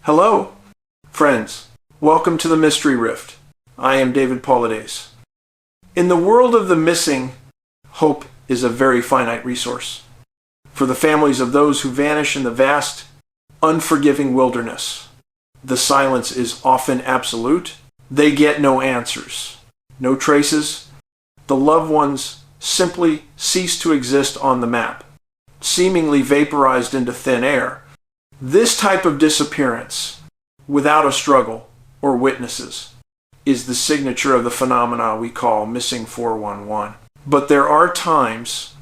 Hello, friends. Welcome to the Mystery Rift. I am David Paulides. In the world of the missing, hope is a very finite resource. For the families of those who vanish in the vast, unforgiving wilderness, the silence is often absolute. They get no answers, no traces. The loved ones simply cease to exist on the map, seemingly vaporized into thin air. This type of disappearance, without a struggle or witnesses, is the signature of the phenomena we call missing 411. But there are times,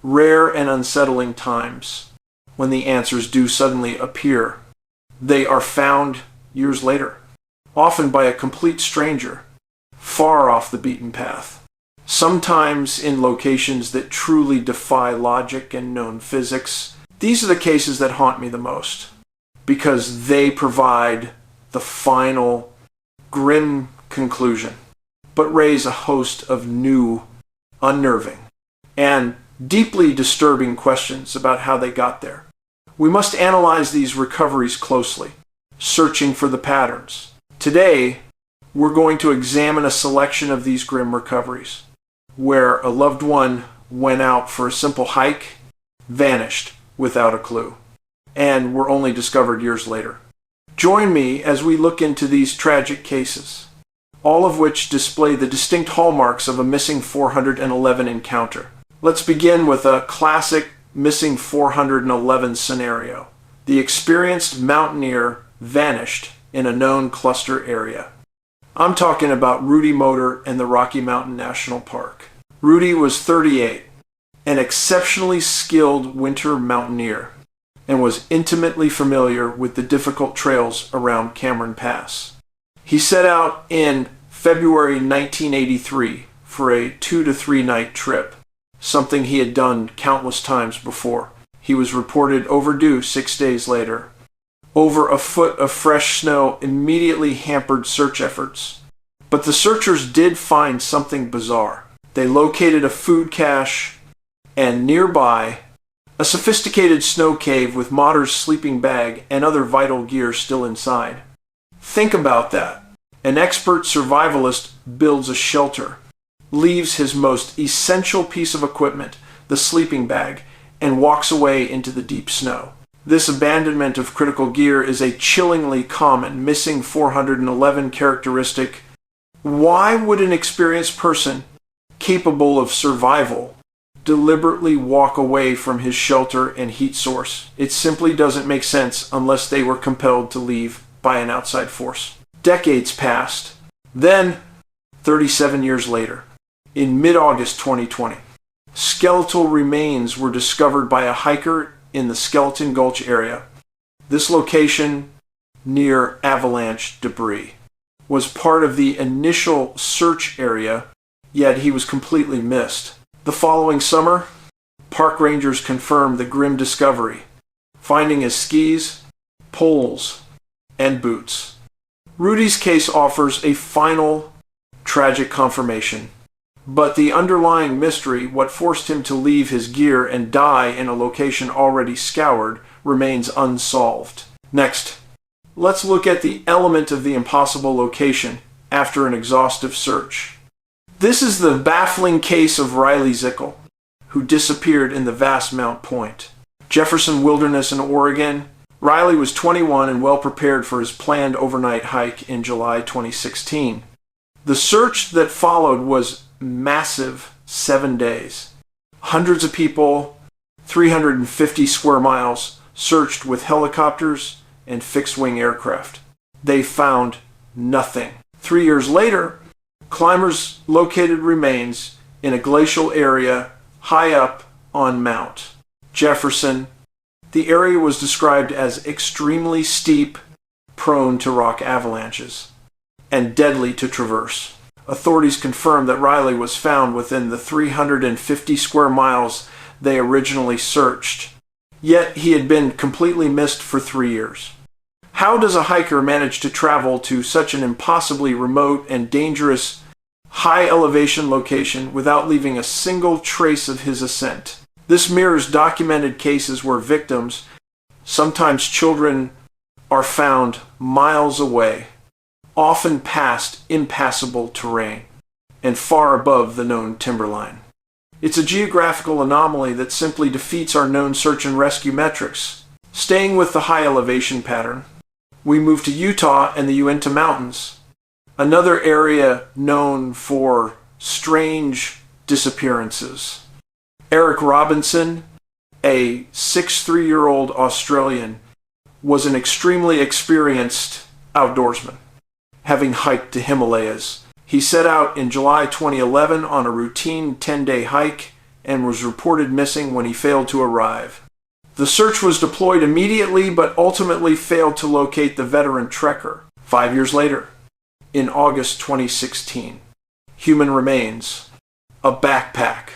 rare and unsettling times, when the answers do suddenly appear. They are found years later, often by a complete stranger, far off the beaten path. Sometimes in locations that truly defy logic and known physics. These are the cases that haunt me the most, because they provide the final, grim conclusion, but raise a host of new, unnerving, and deeply disturbing questions about how they got there. We must analyze these recoveries closely, searching for the patterns. Today, we're going to examine a selection of these grim recoveries, where a loved one went out for a simple hike, vanished without a clue, and were only discovered years later. Join me as we look into these tragic cases, all of which display the distinct hallmarks of a missing 411 encounter. Let's begin with a classic missing 411 scenario. The experienced mountaineer vanished in a known cluster area. I'm talking about Rudy Motor and the Rocky Mountain National Park. Rudy was 38, an exceptionally skilled winter mountaineer, and was intimately familiar with the difficult trails around Cameron Pass. He set out in February 1983 for a 2 to 3 night trip, something he had done countless times before. He was reported overdue 6 days later. Over a foot of fresh snow immediately hampered search efforts. But the searchers did find something bizarre. They located a food cache and nearby a sophisticated snow cave with Motter's sleeping bag and other vital gear still inside. Think about that. An expert survivalist builds a shelter, leaves his most essential piece of equipment, the sleeping bag, and walks away into the deep snow. This abandonment of critical gear is a chillingly common missing 411 characteristic. Why would an experienced person capable of survival deliberately walk away from his shelter and heat source? It simply doesn't make sense unless they were compelled to leave by an outside force. Decades passed. Then, 37 years later, in mid-August 2020, skeletal remains were discovered by a hiker in the Skeleton Gulch area. This location, near avalanche debris, was part of the initial search area, yet he was completely missed. The following summer, park rangers confirmed the grim discovery, finding his skis, poles, and boots. Rudy's case offers a final, tragic confirmation, but the underlying mystery, what forced him to leave his gear and die in a location already scoured, remains unsolved. Next, let's look at the element of the impossible location after an exhaustive search. This is the baffling case of Riley Zickel, who disappeared in the vast Mount Point, Jefferson Wilderness in Oregon. Riley was 21 and well prepared for his planned overnight hike in July 2016. The search that followed was massive, 7 days. Hundreds of people, 350 square miles, searched with helicopters and fixed-wing aircraft. They found nothing. 3 years later, climbers located remains in a glacial area high up on Mount Jefferson. The area was described as extremely steep, prone to rock avalanches, and deadly to traverse. Authorities confirmed that Riley was found within the 350 square miles they originally searched, yet he had been completely missed for 3 years. How does a hiker manage to travel to such an impossibly remote and dangerous high-elevation location without leaving a single trace of his ascent? This mirrors documented cases where victims, sometimes children are found miles away, often past impassable terrain, and far above the known timberline. It's a geographical anomaly that simply defeats our known search and rescue metrics. Staying with the high elevation pattern, we move to Utah and the Uinta Mountains, another area known for strange disappearances. Eric Robinson, a 63-year-old Australian, was an extremely experienced outdoorsman, having hiked the Himalayas. He set out in July 2011 on a routine 10-day hike and was reported missing when he failed to arrive. The search was deployed immediately but ultimately failed to locate the veteran trekker. 5 years later, in August 2016, human remains, a backpack,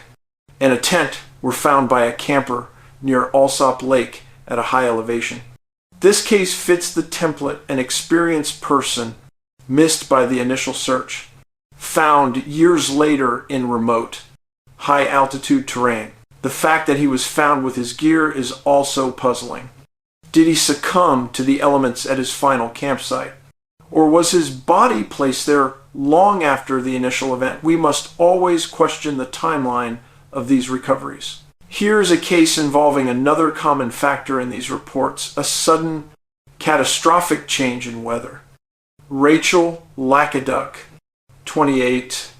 and a tent were found by a camper near Alsop Lake at a high elevation. This case fits the template: an experienced person missed by the initial search, found years later in remote, high-altitude terrain. The fact that he was found with his gear is also puzzling. Did he succumb to the elements at his final campsite? Or was his body placed there long after the initial event? We must always question the timeline of these recoveries. Here is a case involving another common factor in these reports: a sudden, catastrophic change in weather. Rachel Lackaduck, 28,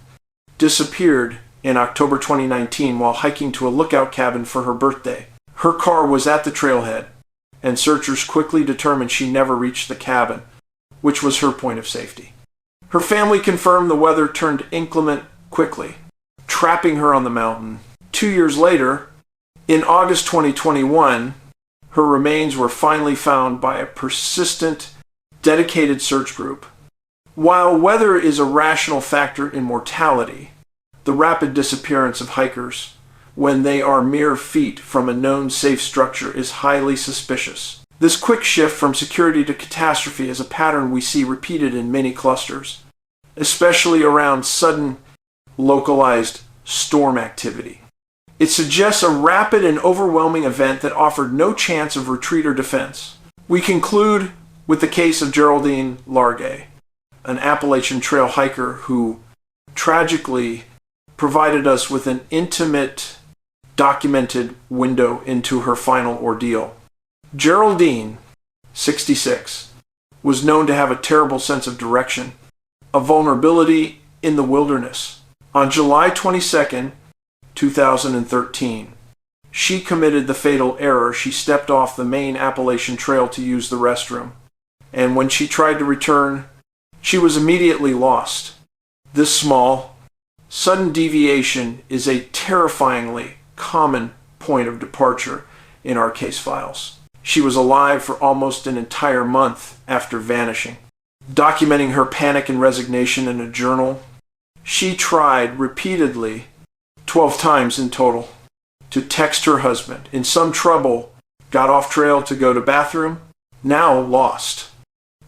disappeared in October 2019 while hiking to a lookout cabin for her birthday. Her car was at the trailhead, and searchers quickly determined she never reached the cabin, which was her point of safety. Her family confirmed the weather turned inclement quickly, trapping her on the mountain. 2 years later, in August 2021, her remains were finally found by a persistent, dedicated search group. While weather is a rational factor in mortality, the rapid disappearance of hikers when they are mere feet from a known safe structure is highly suspicious. This quick shift from security to catastrophe is a pattern we see repeated in many clusters, especially around sudden, localized storm activity. It suggests a rapid and overwhelming event that offered no chance of retreat or defense. We conclude with the case of Geraldine Largay, an Appalachian Trail hiker who tragically provided us with an intimate, documented window into her final ordeal. Geraldine, 66, was known to have a terrible sense of direction, a vulnerability in the wilderness. On July 22nd, 2013, she committed the fatal error. She stepped off the main Appalachian Trail to use the restroom, and when she tried to return, she was immediately lost. This small, sudden deviation is a terrifyingly common point of departure in our case files. She was alive for almost an entire month after vanishing. Documenting her panic and resignation in a journal, she tried repeatedly, 12 times in total, to text her husband. In some trouble, got off trail to go to bathroom, now lost.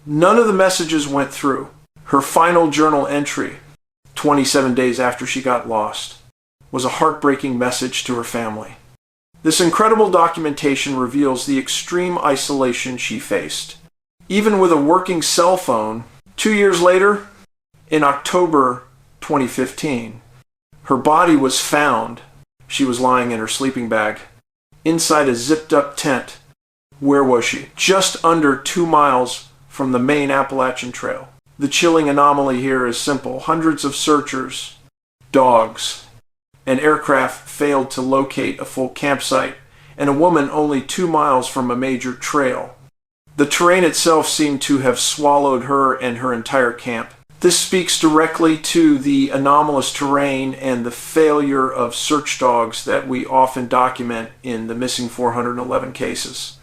None of the messages went through. Her final journal entry, 27 days after she got lost, was a heartbreaking message to her family. This incredible documentation reveals the extreme isolation she faced. Even with a working cell phone, 2 years later, in October 2015, her body was found. She was lying in her sleeping bag, inside a zipped-up tent. Where was she? Just under 2 miles from the main Appalachian Trail. The chilling anomaly here is simple. Hundreds of searchers, dogs, and aircraft failed to locate a full campsite, and a woman only 2 miles from a major trail. The terrain itself seemed to have swallowed her and her entire camp. This speaks directly to the anomalous terrain and the failure of search dogs that we often document in the missing 411 cases.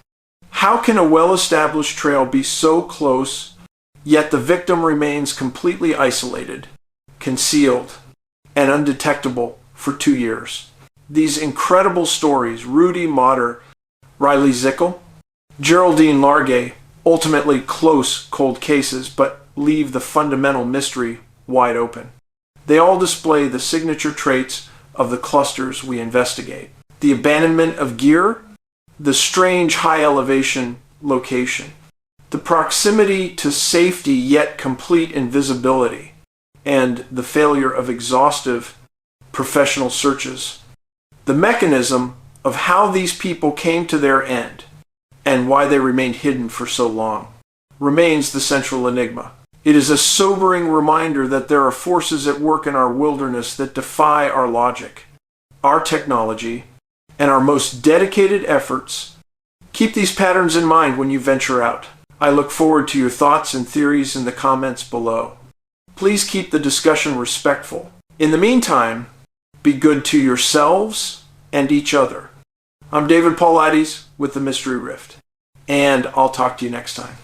How can a well-established trail be so close, yet the victim remains completely isolated, concealed, and undetectable for 2 years? These incredible stories, Rudy Motter, Riley Zickel, Geraldine Largay, ultimately close cold cases, but leave the fundamental mystery wide open. They all display the signature traits of the clusters we investigate. The abandonment of gear, the strange high elevation location, The proximity to safety yet complete invisibility, and the failure of exhaustive professional searches. The mechanism of how these people came to their end and why they remained hidden for so long remains the central enigma. It is a sobering reminder that there are forces at work in our wilderness that defy our logic, our technology, and our most dedicated efforts. Keep these patterns in mind when you venture out. I look forward to your thoughts and theories in the comments below. Please keep the discussion respectful. In the meantime, be good to yourselves and each other. I'm David Paulides with the Mystery Rift, and I'll talk to you next time.